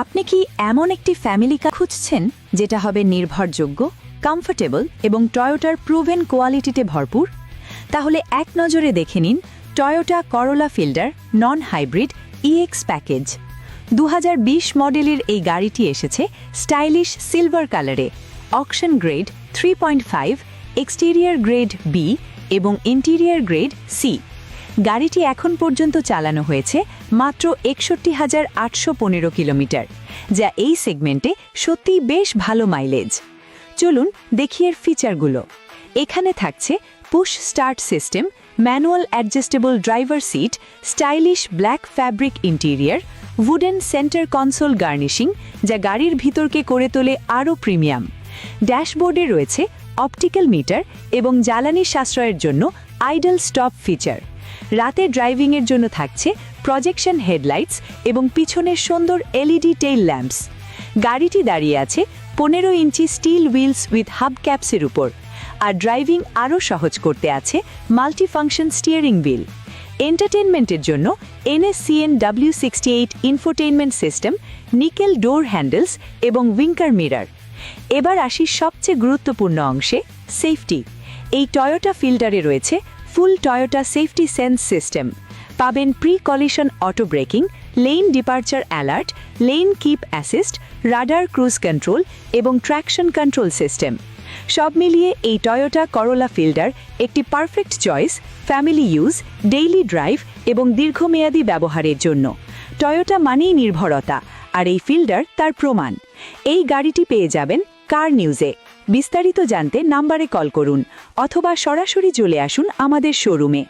আপনি কি এমন একটি ফ্যামিলি কার খুঁজছেন যেটা হবে নির্ভরযোগ্য, কমফোর্টেবল এবং টয়োটার প্রুভেন কোয়ালিটিতে ভরপুর? তাহলে এক নজরে দেখে নিন Toyota Corolla Fielder non hybrid EX package. 2020 মডেলের এই গাড়িটি এসেছে স্টাইলিশ সিলভার কালারে, auction grade 3.5, exterior grade B এবং ইন্টেরিয়র গ্রেড সি। গাড়িটি এখন পর্যন্ত চালানো হয়েছে মাত্র 61,815 কিলোমিটার, যা এই সেগমেন্টে সত্যিই বেশ ভালো মাইলেজ। চলুন দেখি এর ফিচারগুলো। এখানে থাকছে push start system, manual adjustable driver seat, stylish black fabric interior, wooden centre console garnishing, যা গাড়ির ভিতরকে করে তোলে আরও প্রিমিয়াম। ড্যাশবোর্ডে রয়েছে অপটিক্যাল মিটার এবং জ্বালানি সাশ্রয়ের জন্য আইডল স্টপ ফিচার। রাতে ড্রাইভিংয়ের জন্য থাকছে প্রজেকশন হেডলাইটস এবং পিছনের সুন্দর এলইডি টেইল ল্যাম্পস। গাড়িটি দাঁড়িয়ে আছে 15 inch steel wheels with hub ক্যাপসের উপর, আর ড্রাইভিং আরও সহজ করতে আছে মাল্টিফাংশন স্টিয়ারিং হুইল। এন্টারটেনমেন্টের জন্য NSCN W68 infotainment system, nickel door handles এবং উইঙ্কার মিরর। এবার আসি সবচেয়ে গুরুত্বপূর্ণ অংশে, সেফটি। এই টয়োটা ফিল্ডারে রয়েছে full Toyota safety sense system. পাবেন pre collision auto braking, lane departure alert, lane keep assist, radar cruise control এবং ট্র্যাকশন কন্ট্রোল সিস্টেম। সব মিলিয়ে এই টয়োটা করোলা ফিল্ডার একটি perfect choice family use, daily drive এবং দীর্ঘমেয়াদী ব্যবহারের জন্য। টয়োটা মানেই নির্ভরতা, আর এই ফিল্ডার তার প্রমাণ। এই গাড়িটি পেয়ে যাবেন কার নিউজে। বিস্তারিত জানতে নম্বরে কল করুন অথবা সরাসরি চলে আসুন আমাদের শোরুমে।